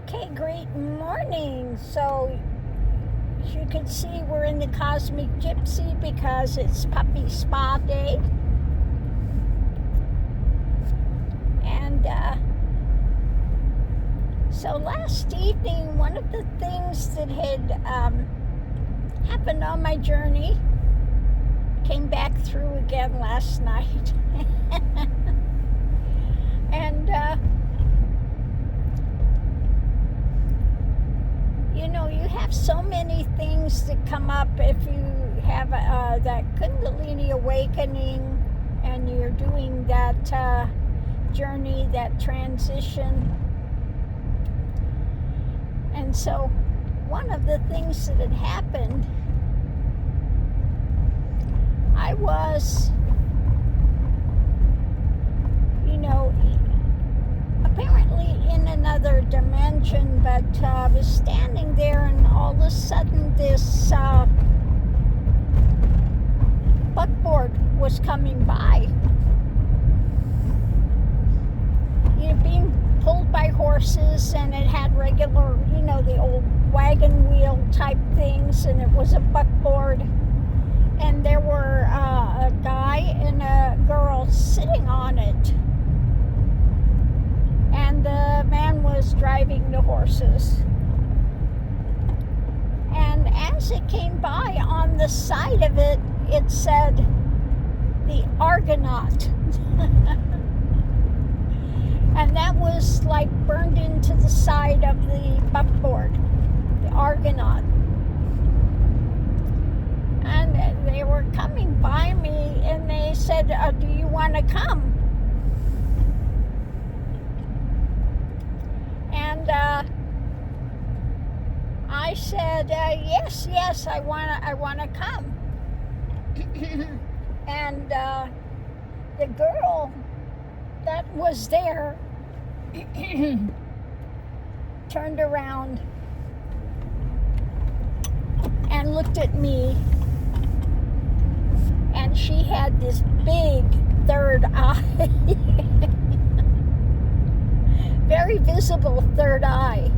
Okay, great morning. So, as you can see, we're in the Cosmic Gypsy because it's puppy spa day. And so last evening, one of the things that had happened on my journey came back through again last night. And you have so many things that come up if you have that Kundalini awakening and you're doing that journey, that transition. And so one of the things that had happened, I was, apparently in another dimension, but I was standing there and all of a sudden this buckboard was coming by. Being pulled by horses, and it had regular, the old wagon wheel type things, and it was a buckboard. And there were a guy and a girl sitting on it. And the man was driving the horses. And as it came by, on the side of it, it said, the Argonaut. And that was like burned into the side of the buckboard, the Argonaut. And they were coming by me and they said, do you want to come? And I said, yes, I want to come. And the girl that was there turned around and looked at me, and she had this big third eye, very visible third eye.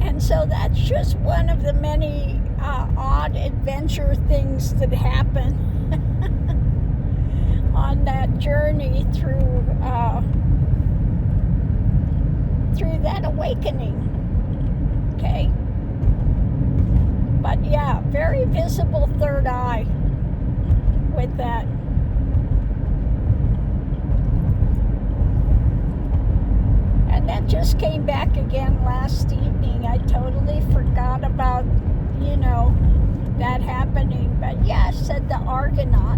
And so that's just one of the many odd adventure things that happen on that journey through that awakening. Okay. But yeah, very visible third eye with that. And that just came back again last evening. I totally forgot about, that happening. But yeah, I said the Argonaut.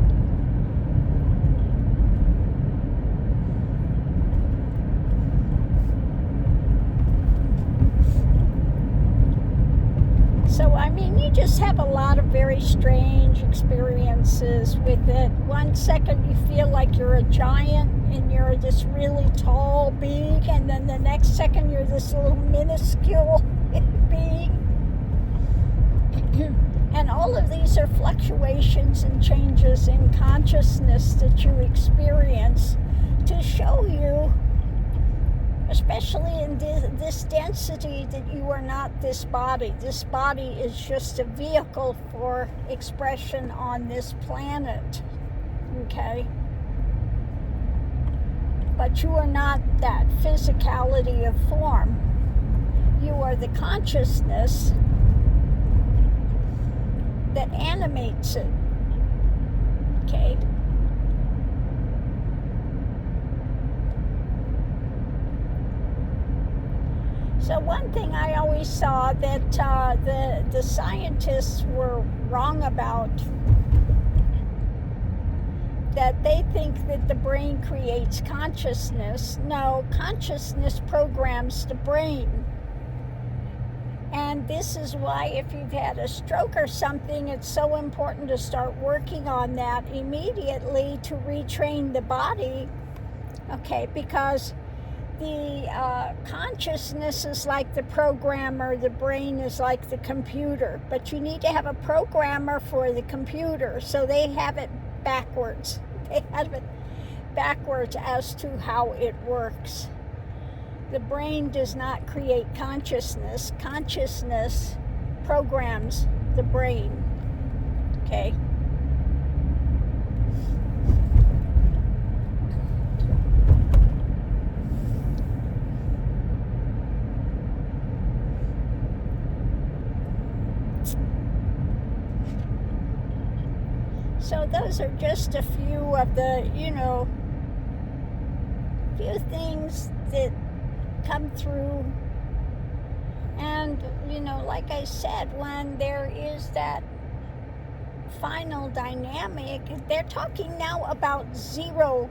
So, you just have a lot of very strange experiences with it. 1 second you feel like you're a giant and you're this really tall being, and then the next second you're this little minuscule being. And all of these are fluctuations and changes in consciousness that you experience to show you, especially in this density, that you are not this body. This body is just a vehicle for expression on this planet, okay? But you are not that physicality of form. You are the consciousness that animates it, okay? So one thing I always saw that the scientists were wrong about, that they think that the brain creates consciousness. No, consciousness programs the brain. And this is why if you've had a stroke or something, it's so important to start working on that immediately to retrain the body, okay? Because the consciousness is like the programmer, the brain is like the computer, but you need to have a programmer for the computer, so they have it backwards. They have it backwards as to how it works. The brain does not create consciousness. Consciousness programs the brain. Okay? So those are just a few of the, few things that come through. And, like I said, when there is that final dynamic, they're talking now about zero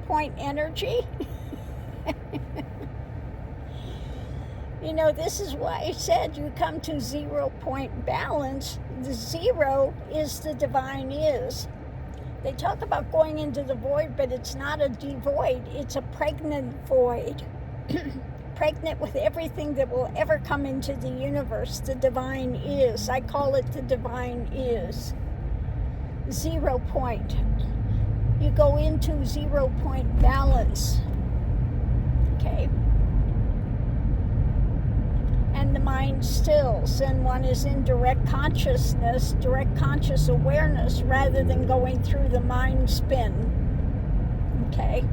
point energy. This is why I said you come to 0 point balance. The zero is the divine is. They talk about going into the void, but it's not a devoid. It's a pregnant void. Pregnant with everything that will ever come into the universe. The divine is. I call it the divine is. 0 point. You go into 0 point balance. Okay? And the mind stills, and one is in direct consciousness, direct conscious awareness, rather than going through the mind spin. Okay?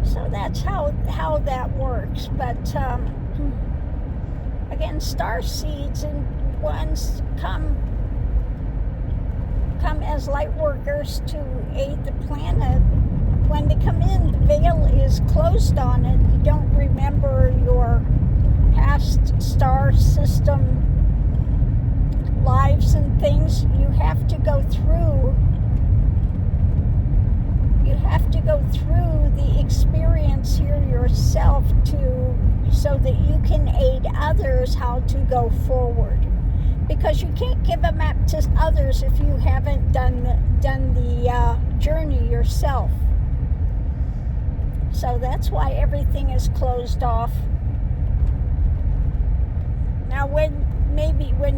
So that's how that works. But again, star seeds and ones come as light workers to aid the planet. When they come in, the veil is closed on it. You don't remember your past star system lives and things. You have to go through the experience here yourself so that you can aid others how to go forward, because you can't give a map to others if you haven't done the journey yourself. So that's why everything is closed off. Now, when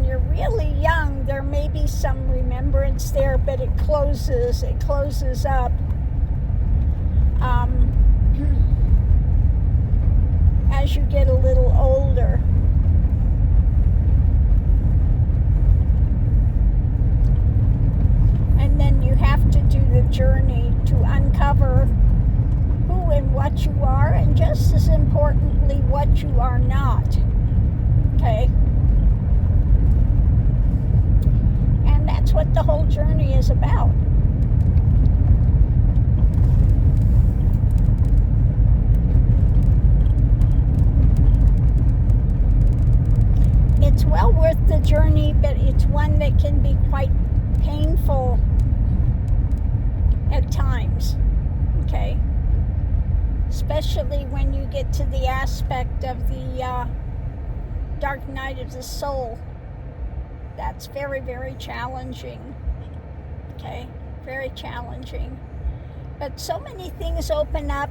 you're really young, there may be some remembrance there, but it closes up. As you get a little older. And then you have to do the journey to uncover who and what you are, and just as importantly, what you are not. Okay? And that's what the whole journey is about. It's well worth the journey, but it's one that can be quite painful at times. Okay? Especially when you get to the aspect of the dark night of the soul. That's very, very challenging. Okay? Very challenging. But so many things open up.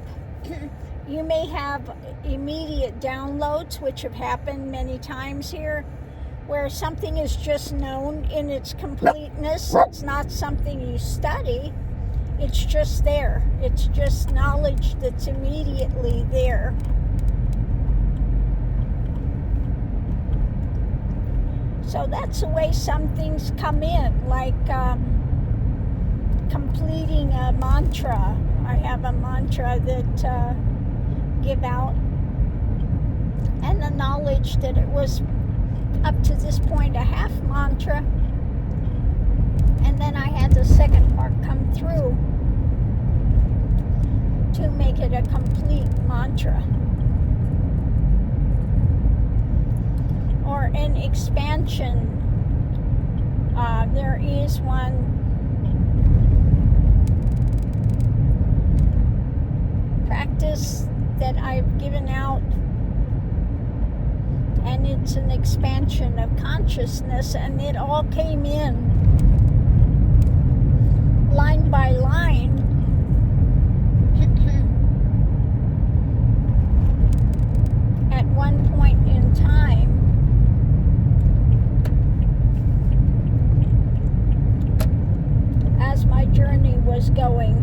You may have immediate downloads, which have happened many times here, where something is just known in its completeness. It's not something you study. It's just there. It's just knowledge that's immediately there. So that's the way some things come in, like completing a mantra. I have a mantra that give out, and the knowledge that it was up to this point a half mantra, and then I had the second part come through to make it a complete mantra, or an expansion. There is one practice that I've given out, and it's an expansion of consciousness, and it all came in line by line at one point in time. As my journey was going.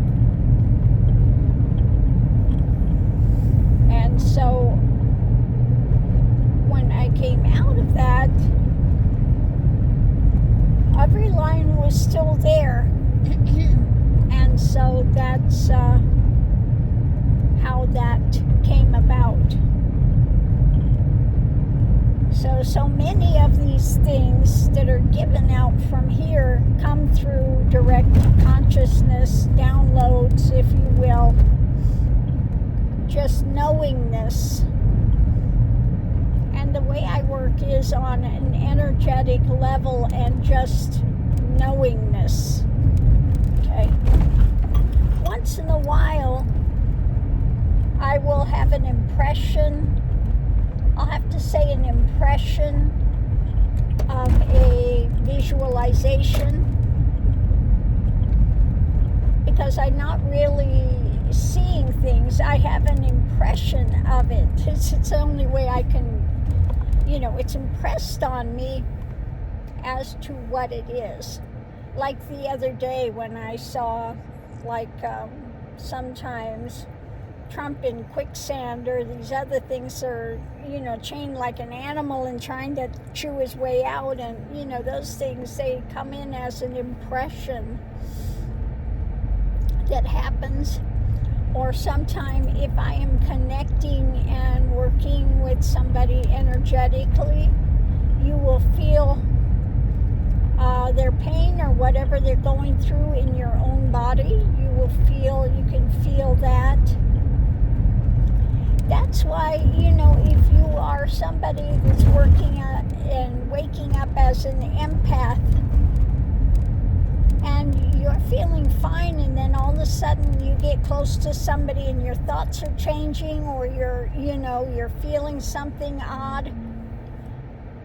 so when I came out of that, every line was still there. And so that's how that came about. So many of these things that are given out from here come through direct consciousness, downloads, if you will, just knowingness. And the way I work is on an energetic level and just knowingness. Okay. Once in a while, I will have an impression. I'll have to say an impression of a visualization, because I'm not really seeing things. I have an impression of it. It's the only way I can, it's impressed on me as to what it is. Like the other day when I saw, sometimes Trump in quicksand, or these other things are, chained like an animal and trying to chew his way out, and, those things, they come in as an impression that happens. Or sometime if I am connecting and working with somebody energetically, you will feel their pain or whatever they're going through in your own body. You can feel that. That's why, if you are somebody that's working and waking up as an empath, and you're feeling fine, and then all of a sudden you get close to somebody and your thoughts are changing, or you're feeling something odd,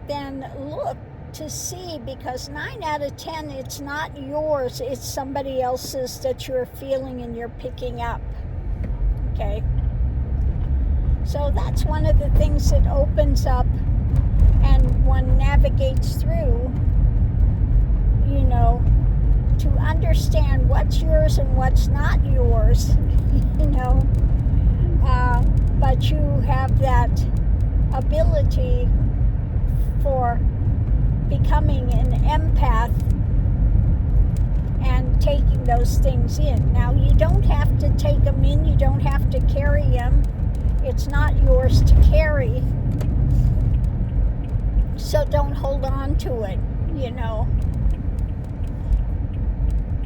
then look to see, because 9 out of 10, it's not yours, it's somebody else's that you're feeling and you're picking up. Okay? So that's one of the things that opens up and one navigates through, to understand what's yours and what's not yours, but you have that ability for becoming an empath and taking those things in. Now, you don't have to take them in, you don't have to carry them. It's not yours to carry. So don't hold on to it,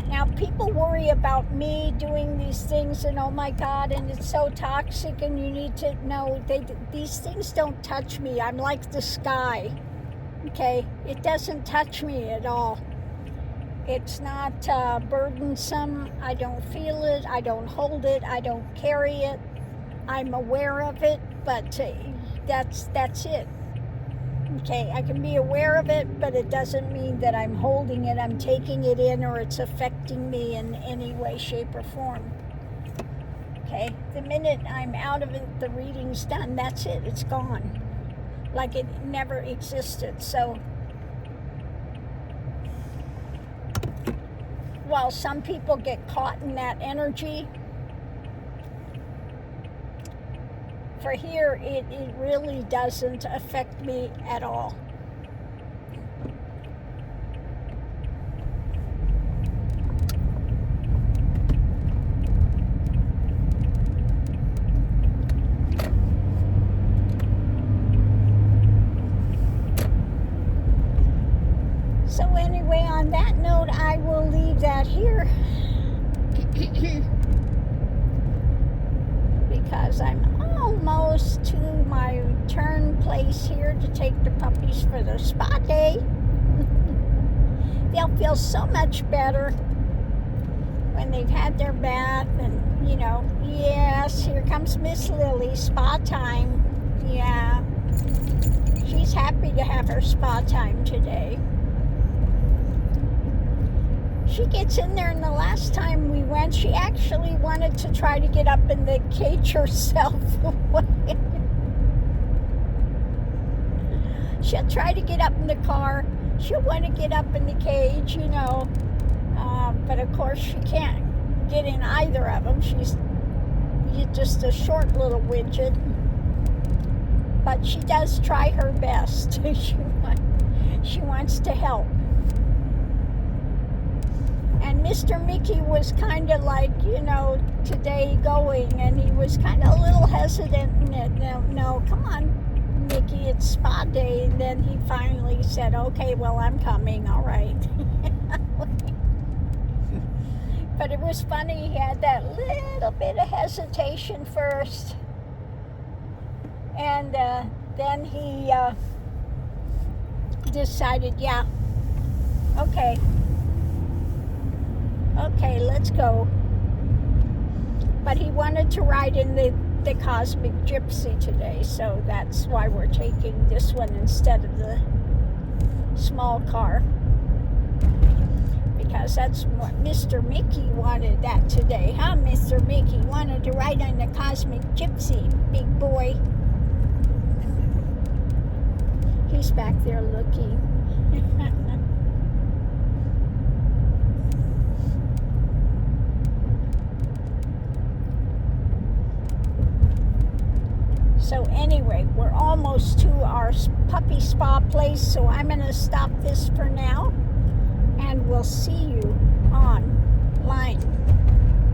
Now, people worry about me doing these things and, oh my God, and it's so toxic, and you need to know, these things don't touch me. I'm like the sky, okay? It doesn't touch me at all. It's not burdensome. I don't feel it. I don't hold it. I don't carry it. I'm aware of it, but that's it. Okay, I can be aware of it, but it doesn't mean that I'm holding it, I'm taking it in, or it's affecting me in any way, shape, or form. Okay, the minute I'm out of it, the reading's done, that's it, it's gone. Like it never existed. So, while some people get caught in that energy, for here, it really doesn't affect me at all. So anyway, on that note, I will leave that here. Because I'm almost to my return place here to take the puppies for their spa day. They'll feel so much better when they've had their bath, and yes, here comes Miss Lily, spa time. Yeah, she's happy to have her spa time today. She gets in there, and the last time we went, she actually wanted to try to get up in the cage herself. She'll try to get up in the car. She'll want to get up in the cage, but of course she can't get in either of them. She's just a short little widget. but she does try her best. She wants to help. And Mr. Mickey was kind of like, today going, and he was kind of a little hesitant. No, come on, Mickey, it's spa day. And then he finally said, okay, well, I'm coming, all right. But it was funny, he had that little bit of hesitation first. And then he decided, yeah, okay, let's go. But he wanted to ride in the Cosmic Gypsy today, so that's why we're taking this one instead of the small car. Because that's what Mr. Mickey wanted that today, huh? Mr. Mickey wanted to ride on the Cosmic Gypsy, big boy. He's back there looking. So anyway, we're almost to our puppy spa place, so I'm going to stop this for now, and we'll see you online.